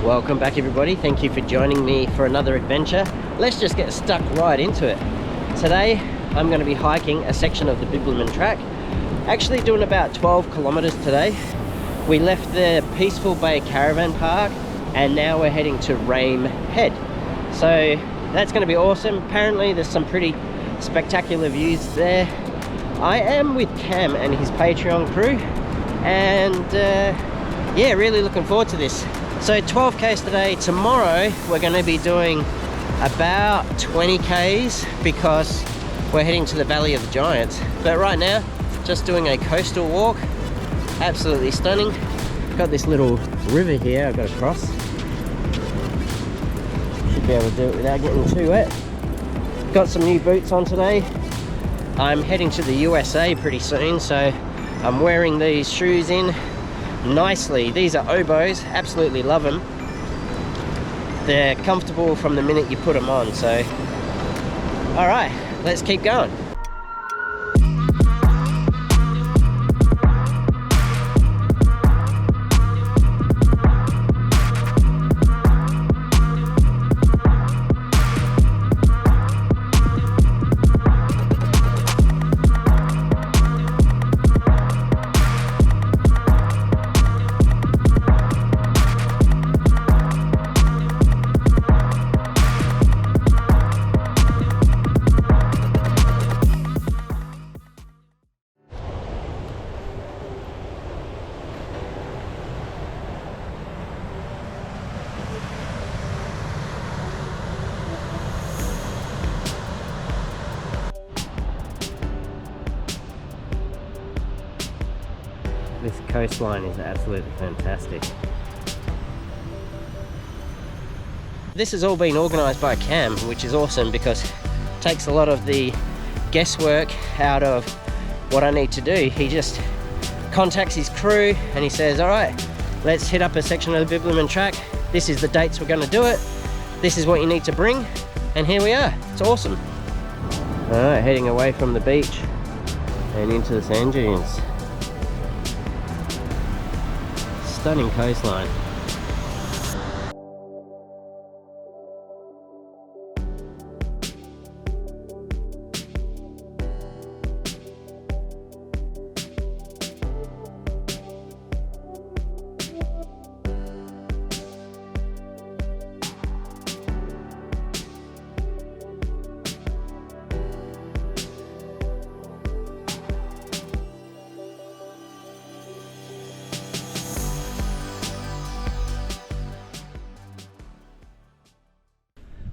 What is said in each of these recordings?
Welcome back everybody, thank you for joining me for another adventure. Let's just get stuck right into it. Today I'm going to be hiking a section of the Bibbulmun track. Actually doing about 12 kilometers today. We left the Peaceful Bay Caravan Park and now we're heading to Rame Head. So that's going to be awesome. Apparently there's some pretty spectacular views there. I am with Cam and his Patreon crew and yeah, really looking forward to this. So 12Ks today. Tomorrow we're going to be doing about 20Ks because we're heading to the Valley of the Giants. But right now, just doing a coastal walk. Absolutely stunning. Got this little river here I've got to cross. Should be able to do it without getting too wet. Got some new boots on today. I'm heading to the USA pretty soon, so I'm wearing these shoes in nicely. These are oboes, absolutely love them. They're comfortable from the minute you put them on, so all right, let's keep going. This coastline is absolutely fantastic. This has all been organised by Cam, which is awesome because it takes a lot of the guesswork out of what I need to do. He just contacts his crew and he says, all right, let's hit up a section of the Bibbulmun track. This is the dates we're going to do it. This is what you need to bring. And here we are. It's awesome. All right, heading away from the beach and into the sand dunes. Stunning coastline.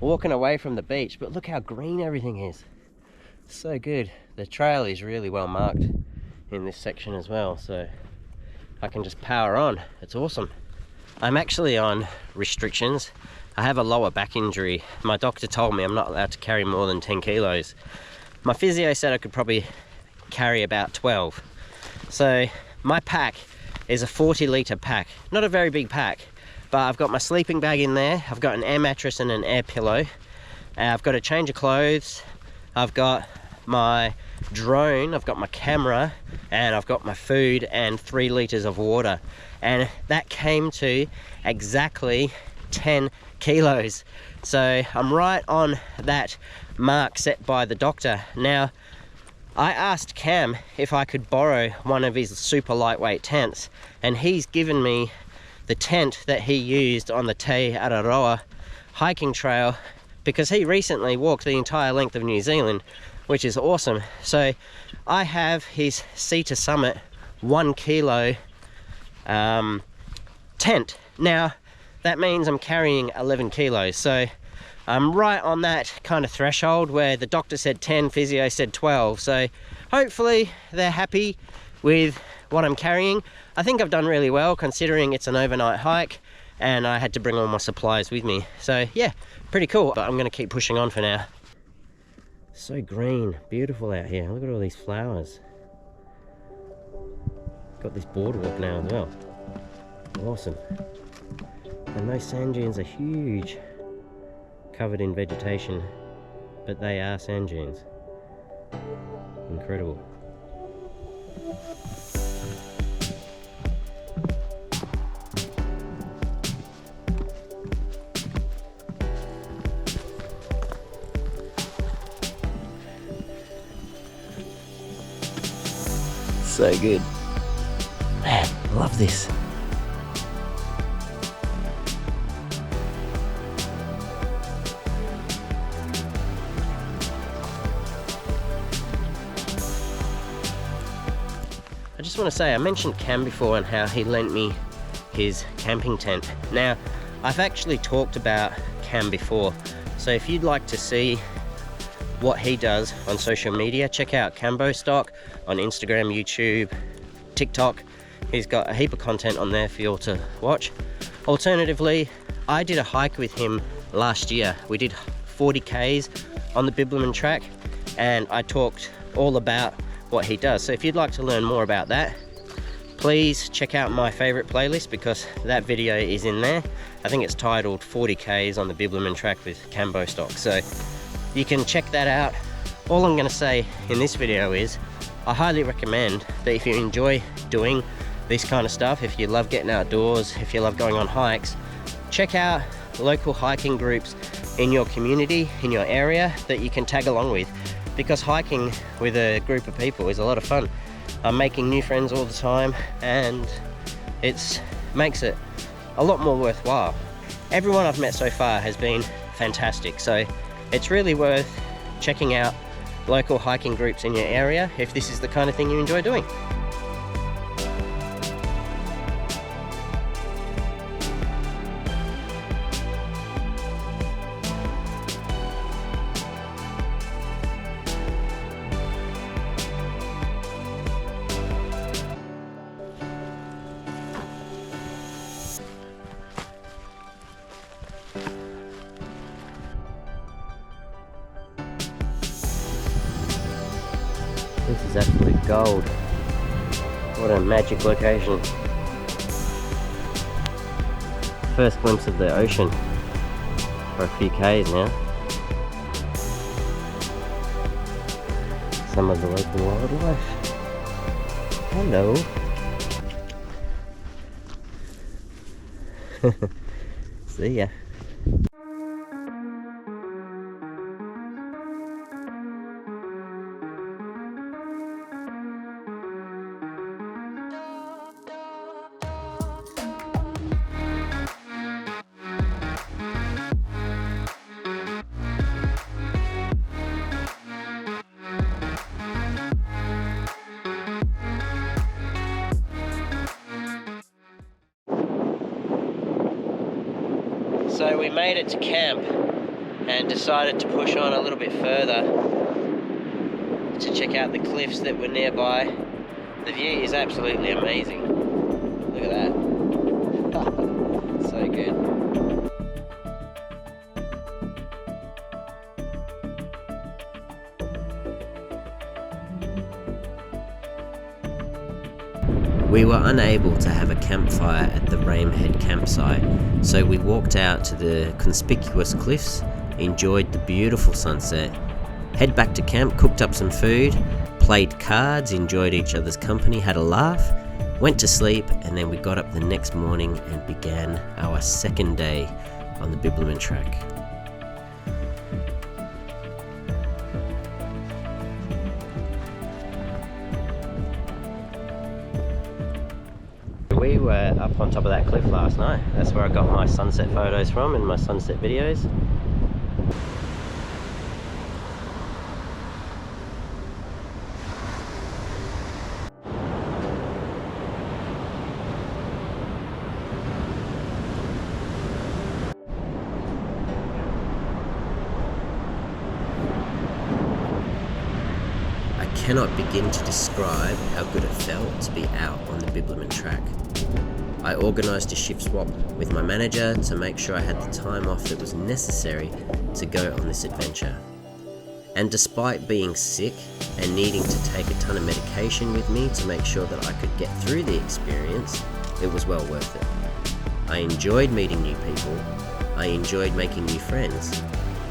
Walking away from the beach, but look how green everything is. So good. The trail is really well marked in this section as well, so I can just power on. It's awesome. I'm actually on restrictions. I have a lower back injury. My doctor told me I'm not allowed to carry more than 10 kilos. My physio said I could probably carry about 12. So my pack is a 40-litre pack. Not a very big pack. But I've got my sleeping bag in there, I've got an air mattress and an air pillow, I've got a change of clothes, I've got my drone, I've got my camera, and I've got my food and 3 litres of water. And that came to exactly 10 kilos. So I'm right on that mark set by the doctor. Now, I asked Cam if I could borrow one of his super lightweight tents, and he's given me the tent that he used on the Te Araroa hiking trail because he recently walked the entire length of New Zealand, which is awesome. So I have his Sea to Summit 1 kilo tent. Now that means I'm carrying 11 kilos. So I'm right on that kind of threshold where the doctor said 10, physio said 12. So hopefully they're happy with what I'm carrying. I think I've done really well considering it's an overnight hike and I had to bring all my supplies with me. So yeah, pretty cool, but I'm gonna keep pushing on for now. So green, beautiful out here. Look at all these flowers. Got this boardwalk now as well. Awesome. And those sand dunes are huge, covered in vegetation, but they are sand dunes. Incredible. So good. Man, I love this. I just want to say, I mentioned Cam before and how he lent me his camping tent. Now, I've actually talked about Cam before, so if you'd like to see what he does on social media, check out Cam Bostock on Instagram, YouTube, TikTok. He's got a heap of content on there for you all to watch. Alternatively, I did a hike with him last year. We did 40 Ks on the Bibbulmun track, and I talked all about what he does. So if you'd like to learn more about that, please check out my favorite playlist, because that video is in there. I think it's titled 40 Ks on the Bibbulmun track with Cam Bostock. So you can check that out. All I'm going to say in this video is I highly recommend that if you enjoy doing this kind of stuff, if you love getting outdoors, if you love going on hikes, check out local hiking groups in your community, in your area, that you can tag along with, because hiking with a group of people is a lot of fun. I'm making new friends all the time, and it makes it a lot more worthwhile. Everyone I've met so far has been fantastic, so it's really worth checking out local hiking groups in your area if this is the kind of thing you enjoy doing. This is absolute gold. What a magic location. First glimpse of the ocean for a few Ks now. Some of the local wildlife. Hello. See ya. So we made it to camp and decided to push on a little bit further to check out the cliffs that were nearby. The view is absolutely amazing. Look at that. So good. We were unable to have a campfire at the Rame Head campsite, so we walked out to the conspicuous cliffs, enjoyed the beautiful sunset, head back to camp, cooked up some food, played cards, enjoyed each other's company, had a laugh, went to sleep, and then we got up the next morning and began our second day on the Bibbulmun track. We were up on top of that cliff last night. That's where I got my sunset photos from and my sunset videos. I cannot begin to describe how good it felt to be out on the Bibbulmun track. I organised a shift swap with my manager to make sure I had the time off that was necessary to go on this adventure. And despite being sick and needing to take a ton of medication with me to make sure that I could get through the experience, it was well worth it. I enjoyed meeting new people, I enjoyed making new friends,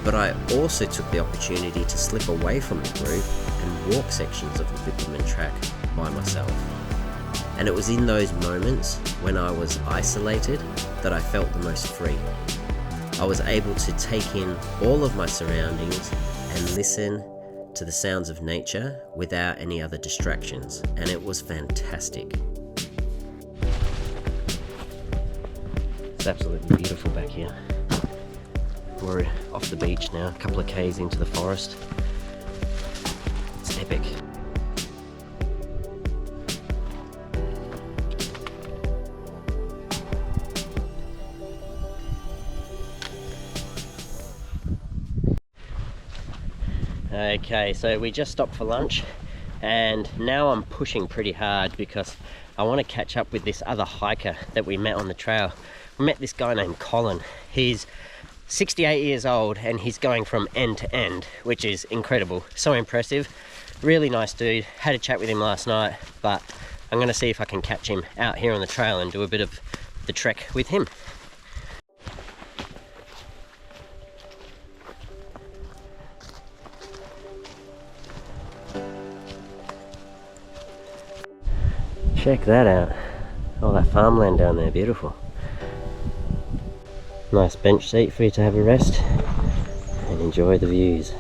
but I also took the opportunity to slip away from the group and walk sections of the Bibbulmun track by myself. And it was in those moments when I was isolated that I felt the most free. I was able to take in all of my surroundings and listen to the sounds of nature without any other distractions, and it was fantastic. It's absolutely beautiful back here. We're off the beach now, a couple of k's into the forest. It's epic. Okay, so we just stopped for lunch and now I'm pushing pretty hard because I want to catch up with this other hiker that we met on the trail. We met this guy named Colin. He's 68 years old and he's going from end to end, which is incredible. So impressive. Really nice dude. Had a chat with him last night, but I'm going to see if I can catch him out here on the trail and do a bit of the trek with him. Check that out. All that farmland down there, beautiful. Nice bench seat for you to have a rest and enjoy the views.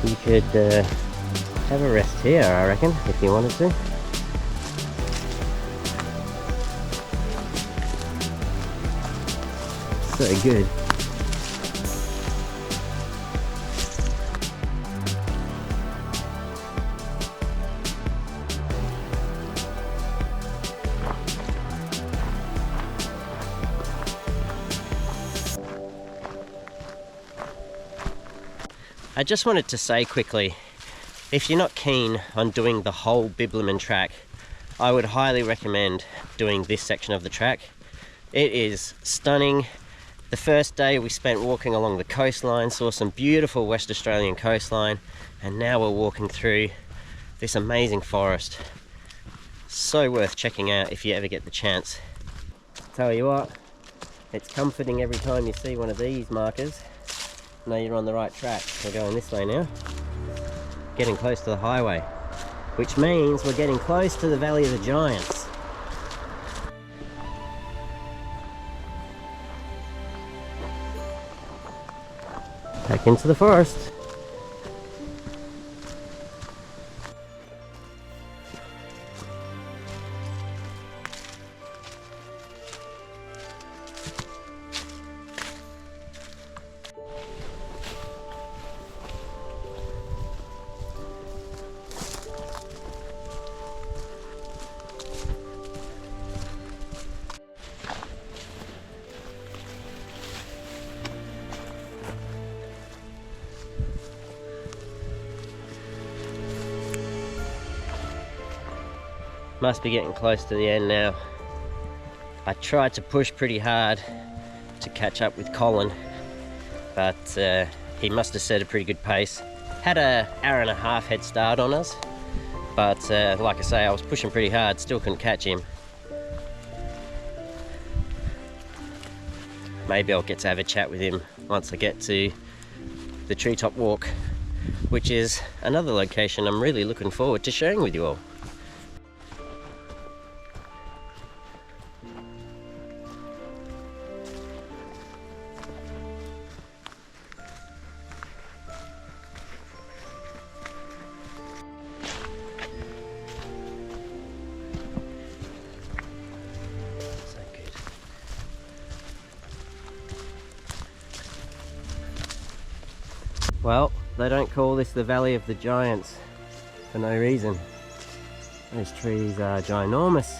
You could have a rest here, I reckon, if you wanted to. So good. I just wanted to say quickly, if you're not keen on doing the whole Bibbulmun track, I would highly recommend doing this section of the track. It is stunning. The first day we spent walking along the coastline, saw some beautiful West Australian coastline, and now we're walking through this amazing forest. So worth checking out if you ever get the chance. Tell you what, it's comforting every time you see one of these markers. Know you're on the right track. We're going this way now. Getting close to the highway, which means we're getting close to the Valley of the Giants. Back into the forest. Must be getting close to the end now. I tried to push pretty hard to catch up with Colin, but he must have set a pretty good pace. Had an hour-and-a-half head start on us, but like I say, I was pushing pretty hard, still couldn't catch him. Maybe I'll get to have a chat with him once I get to the treetop walk, which is another location I'm really looking forward to sharing with you all. Well, they don't call this the Valley of the Giants for no reason. Those trees are ginormous.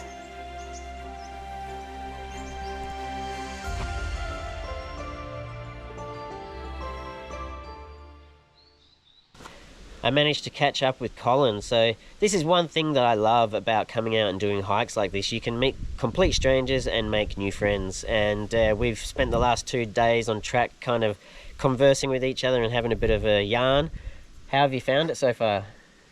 I managed to catch up with Colin, so this is one thing that I love about coming out and doing hikes like this. You can meet complete strangers and make new friends, and we've spent the last 2 days on track kind of conversing with each other and having a bit of a yarn. How have you found it so far?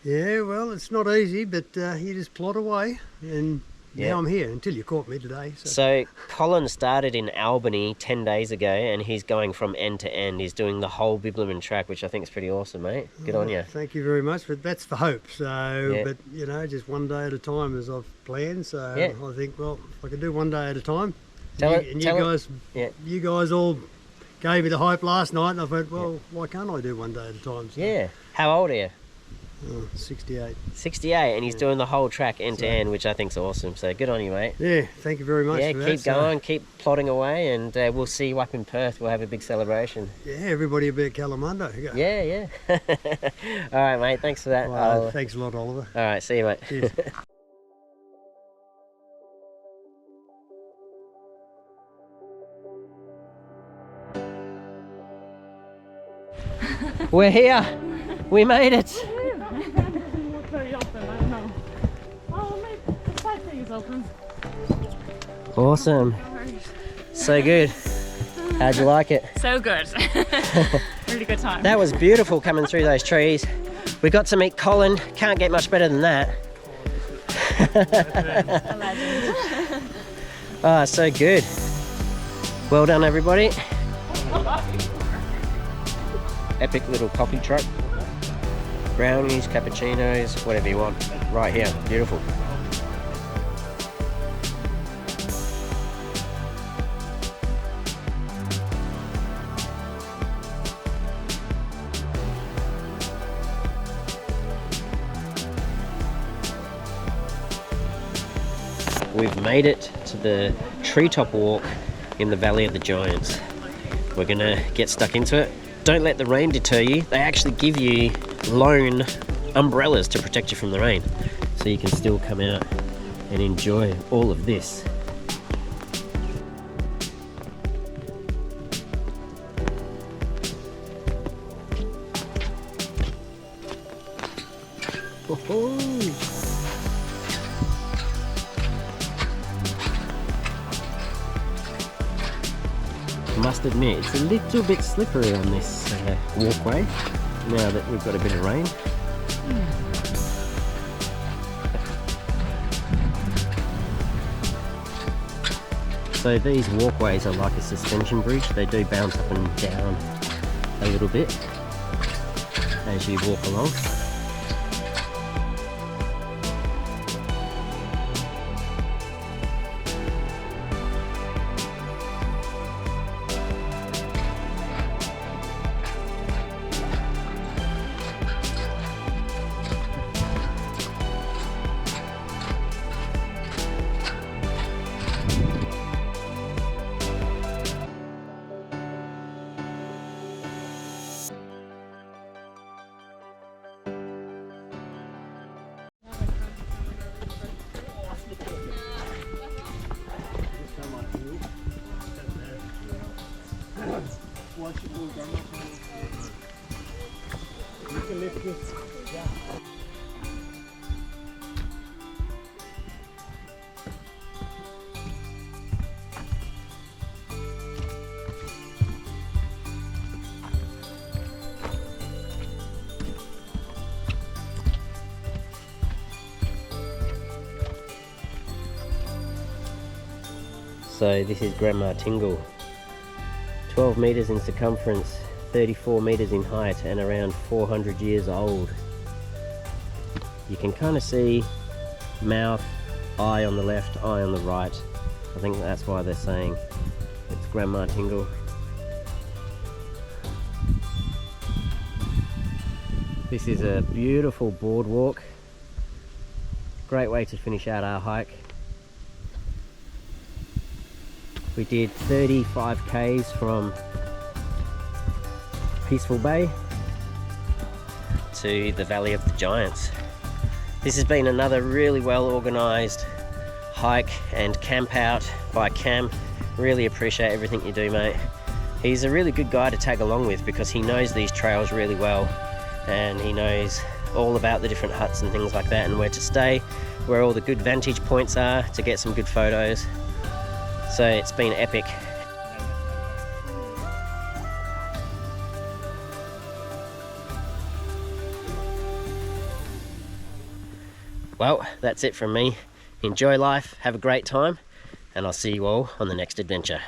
Yeah, well, it's not easy, but you just plod away and now I'm here until you caught me today. So Colin started in Albany 10 days ago, and he's going from end to end. He's doing the whole Bibbulmun track, which I think is pretty awesome, mate. Good on you. Thank you very much, but that's for hope. So, but you know, just one day at a time as I've planned. So I think, well, if I can do one day at a time. You guys all gave me the hype last night, and I thought, well, why can't I do one day at a time? So, yeah. How old are you? 68. 68, and he's doing the whole track end to end, which I think's awesome. So good on you, mate. Yeah, thank you very much. Yeah, for keep that. going, keep plodding away, and we'll see you up in Perth. We'll have a big celebration. Yeah, everybody will be at Kalamunda. Yeah. All right, mate. Thanks for that. Well, thanks a lot, Oliver. All right, see you, mate. Cheers. We're here. We made it. Not very often, I don't know. Oh, mate, the side thing is open. Awesome. So good. How'd you like it? So good. Really good time. That was beautiful coming through those trees. We got to meet Colin. Can't get much better than that. A legend. Ah, so good. Well done, everybody. Epic little coffee truck. Brownies, cappuccinos, whatever you want. Right here. Beautiful. We've made it to the treetop walk in the Valley of the Giants. We're gonna get stuck into it. Don't let the rain deter you. They actually give you loan umbrellas to protect you from the rain, so you can still come out and enjoy all of this. Must admit, it's a little bit slippery on this walkway now that we've got a bit of rain. So these walkways are like a suspension bridge. They do bounce up and down a little bit as you walk along. So this is Grandma Tingle, 12 metres in circumference, 34 metres in height, and around 400 years old. You can kind of see mouth, eye on the left, eye on the right. I think that's why they're saying it's Grandma Tingle. This is a beautiful boardwalk. Great way to finish out our hike. We did 35 k's from Peaceful Bay to the Valley of the Giants. This has been another really well organised hike and camp out by Cam. Really appreciate everything you do, mate. He's a really good guy to tag along with because he knows these trails really well, and he knows all about the different huts and things like that, and where to stay, where all the good vantage points are to get some good photos. So it's been epic. Well, that's it from me. enjoy life, have a great time, and I'll see you all on the next adventure.